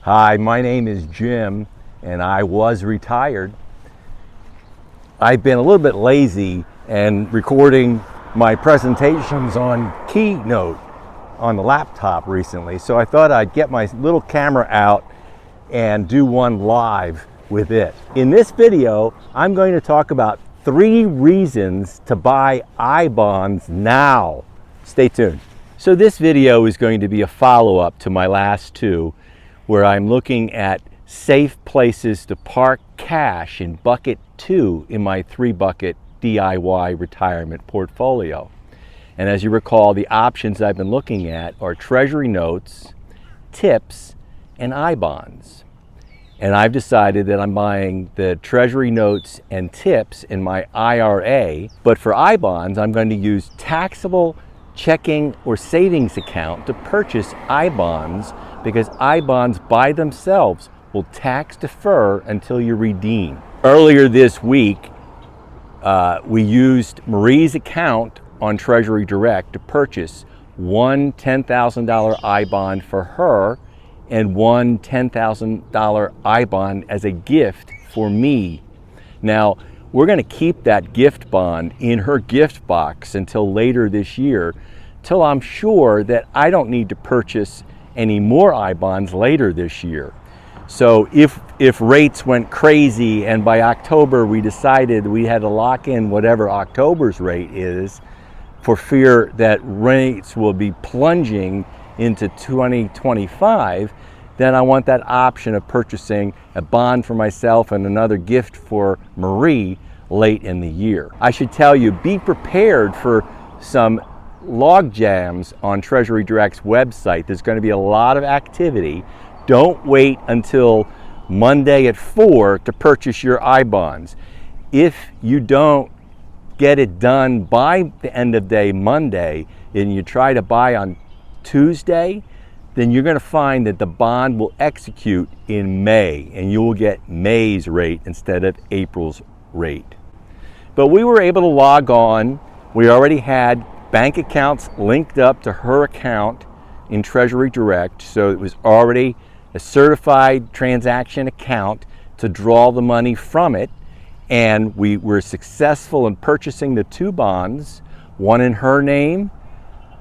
Hi, my name is Jim, and I was retired. I've been a little bit lazy and recording my presentations on Keynote on the laptop recently, so I thought I'd get my little camera out and do one live with it. In this video, I'm going to talk about 3 reasons to buy I-bonds now. Stay tuned. So this video is going to be a follow-up to my last 2, where I'm looking at safe places to park cash in bucket 2 in my 3-bucket DIY retirement portfolio. And as you recall, the options I've been looking at are treasury notes, tips, and I-bonds. And I've decided that I'm buying the treasury notes and tips in my IRA, but for I-bonds, I'm going to use taxable checking or savings account to purchase I-bonds, because I-bonds by themselves will tax defer until you redeem. Earlier this week, we used Marie's account on Treasury Direct to purchase one $10,000 I-bond for her and one $10,000 I-bond as a gift for me. Now, we're going to keep that gift bond in her gift box until later this year, till I'm sure that I don't need to purchase any more I-bonds later this year. So if rates went crazy and by October we decided we had to lock in whatever October's rate is, for fear that rates will be plunging into 2025, then I want that option of purchasing a bond for myself and another gift for Marie late in the year. I should tell you, be prepared for some log jams on Treasury Direct's website. There's going to be a lot of activity. Don't wait until Monday at 4 to purchase your I-bonds. If you don't get it done by the end of day Monday and you try to buy on Tuesday, then you're going to find that the bond will execute in May and you will get May's rate instead of April's rate. But we were able to log on. We already had bank accounts linked up to her account in Treasury Direct, so it was already a certified transaction account to draw the money from it, and we were successful in purchasing the 2 bonds, one in her name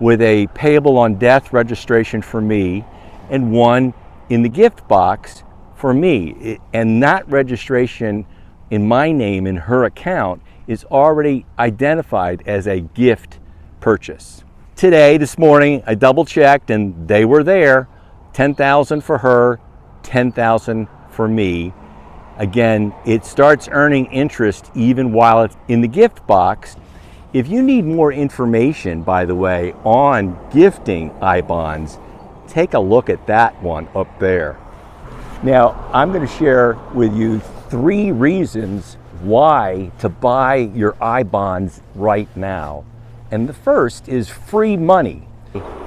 with a payable on death registration for me, and one in the gift box for me. And that registration in my name in her account is already identified as a gift purchase. Today, this morning, I double checked and they were there. $10,000 for her, $10,000 for me. Again, it starts earning interest even while it's in the gift box. If you need more information, by the way, on gifting I-bonds, take a look at that one up there. Now, I'm going to share with you 3 reasons why to buy your I-bonds right now. And the first is free money.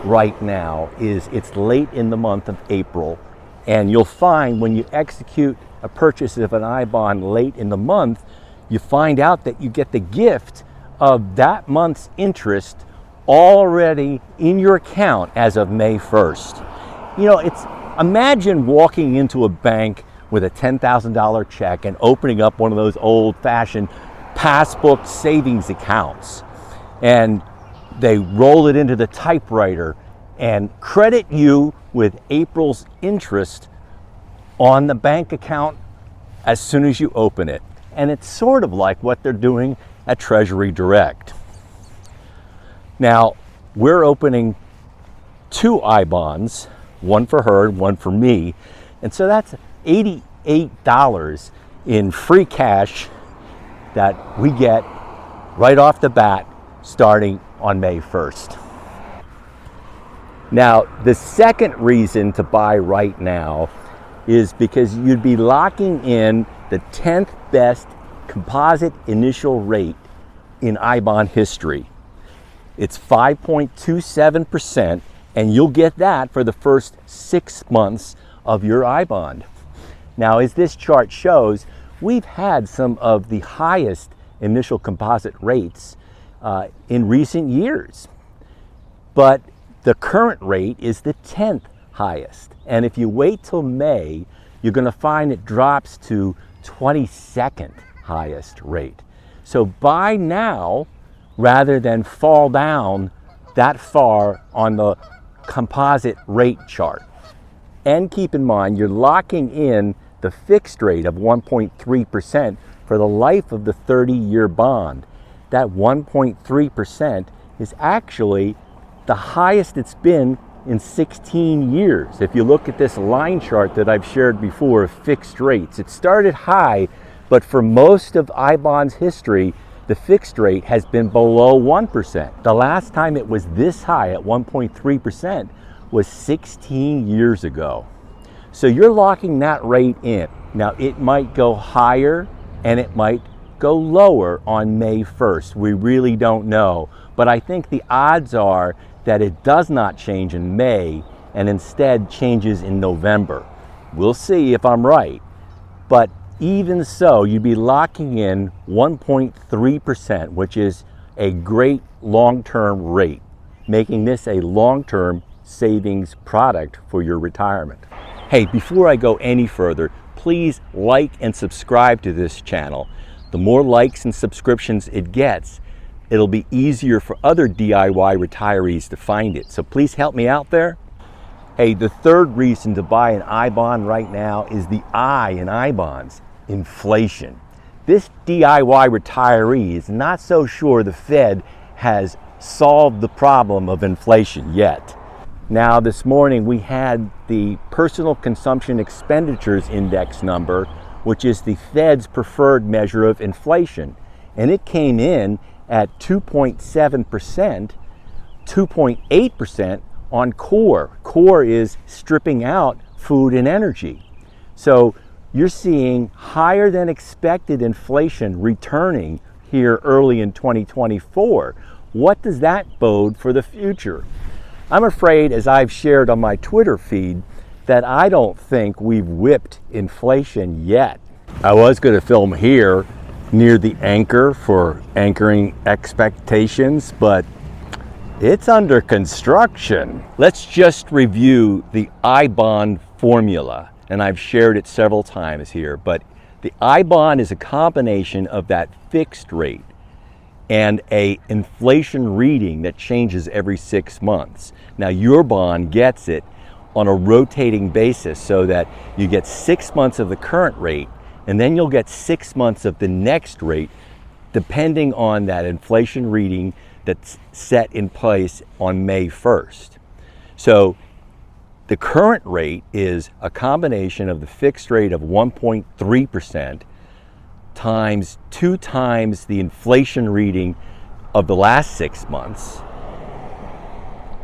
Right now it's late in the month of April, and you'll find when you execute a purchase of an I-bond late in the month, you find out that you get the gift of that month's interest already in your account as of May 1st. You know, imagine walking into a bank with a $10,000 check and opening up one of those old-fashioned passbook savings accounts, and they roll it into the typewriter and credit you with April's interest on the bank account as soon as you open it. And it's sort of like what they're doing at Treasury Direct. Now, we're opening 2 I-bonds, one for her and one for me, and so that's $88 in free cash that we get right off the bat starting on May 1st. Now, the second reason to buy right now is because you'd be locking in the 10th best composite initial rate in I-bond history. It's 5.27%, and you'll get that for the first 6 months of your I-bond. Now, as this chart shows, we've had some of the highest initial composite rates in recent years, but the current rate is the 10th highest. And if you wait till May, you're going to find it drops to 22nd highest rate. So buy now rather than fall down that far on the composite rate chart. And keep in mind, you're locking in the fixed rate of 1.3% for the life of the 30-year bond. That 1.3% is actually the highest it's been in 16 years. If you look at this line chart that I've shared before of fixed rates, it started high, but for most of I-bonds history, the fixed rate has been below 1%. The last time it was this high at 1.3% was 16 years ago. So you're locking that rate in. Now it might go higher and it might go lower on May 1st. We really don't know, but I think the odds are that it does not change in May and instead changes in November. We'll see if I'm right, but even so, you'd be locking in 1.3%, which is a great long-term rate, making this a long-term savings product for your retirement. Hey, before I go any further, please like and subscribe to this channel. The more likes and subscriptions it gets, it'll be easier for other DIY retirees to find it. So please help me out there. Hey, the third reason to buy an I-bond right now is the I in I-bonds, inflation. This DIY retiree is not so sure the Fed has solved the problem of inflation yet. Now, this morning we had the Personal Consumption Expenditures Index number, which is the Fed's preferred measure of inflation, and it came in at 2.7%, 2.8% on core. Core is stripping out food and energy. So you're seeing higher than expected inflation returning here early in 2024. What does that bode for the future? I'm afraid, as I've shared on my Twitter feed, that I don't think we've whipped inflation yet. I was going to film here near the anchor for anchoring expectations, but it's under construction. Let's just review the I-bond formula, and I've shared it several times here, but the I-bond is a combination of that fixed rate and a inflation reading that changes every 6 months. Now your bond gets it on a rotating basis so that you get 6 months of the current rate and then you'll get 6 months of the next rate depending on that inflation reading that's set in place on May 1st. So the current rate is a combination of the fixed rate of 1.3% times 2 times the inflation reading of the last 6 months.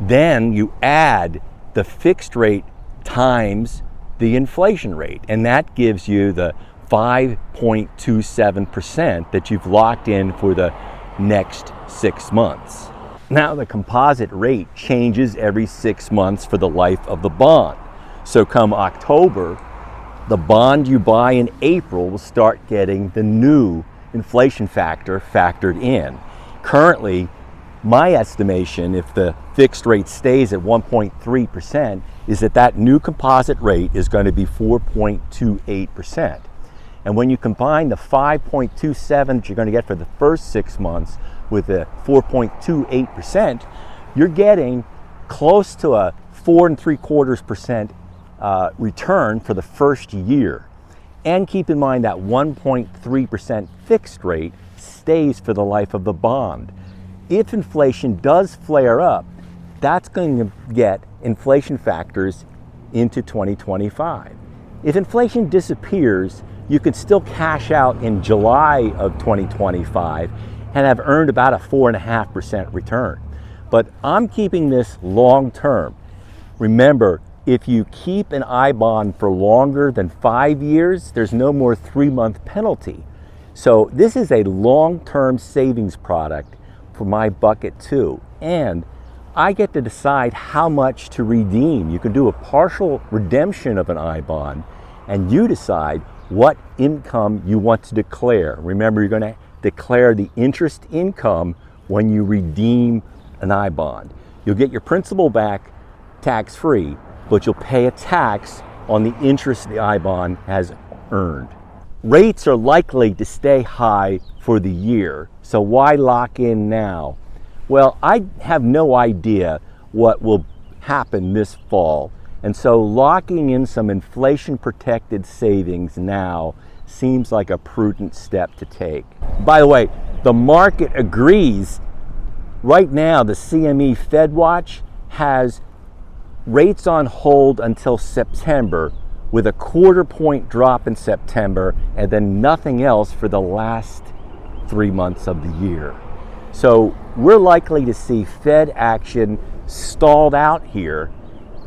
Then you add the fixed rate times the inflation rate, and that gives you the 5.27% that you've locked in for the next 6 months. Now the composite rate changes every 6 months for the life of the bond. So come October, the bond you buy in April will start getting the new inflation factor factored in. Currently, my estimation, if the fixed rate stays at 1.3%, is that that new composite rate is going to be 4.28%. And when you combine the 5.27 that you're going to get for the first 6 months with the 4.28%, you're getting close to a 4.75% return for the first year. And keep in mind that 1.3% fixed rate stays for the life of the bond. If inflation does flare up, that's going to get inflation factors into 2025. If inflation disappears, you can still cash out in July of 2025 and have earned about a 4.5% return. But I'm keeping this long term. Remember, if you keep an I-bond for longer than 5 years, there's no more 3-month penalty. So this is a long-term savings product for my bucket too. And I get to decide how much to redeem. You can do a partial redemption of an I-bond, and you decide what income you want to declare. Remember, you're going to declare the interest income when you redeem an I-bond. You'll get your principal back tax-free, but you'll pay a tax on the interest the I-bond has earned. Rates are likely to stay high for the year, so why lock in now? Well, I have no idea what will happen this fall, and so locking in some inflation-protected savings now seems like a prudent step to take. By the way, the market agrees. Right now, the CME Fed Watch has rates on hold until September, with a 1/4 point drop in September and then nothing else for the last 3 months of the year. So we're likely to see Fed action stalled out here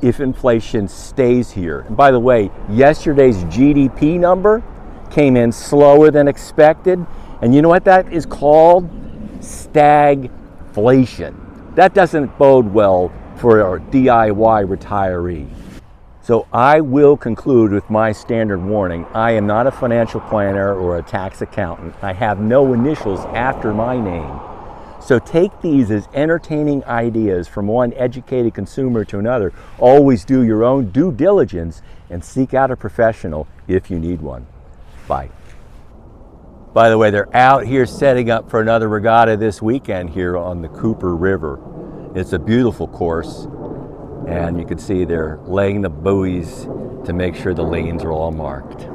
if inflation stays here. And by the way, yesterday's GDP number came in slower than expected. And you know what that is called? Stagflation. That doesn't bode well for our DIY retiree. So I will conclude with my standard warning. I am not a financial planner or a tax accountant. I have no initials after my name. So take these as entertaining ideas from one educated consumer to another. Always do your own due diligence and seek out a professional if you need one. Bye. By the way, they're out here setting up for another regatta this weekend here on the Cooper River. It's a beautiful course, and you can see they're laying the buoys to make sure the lanes are all marked.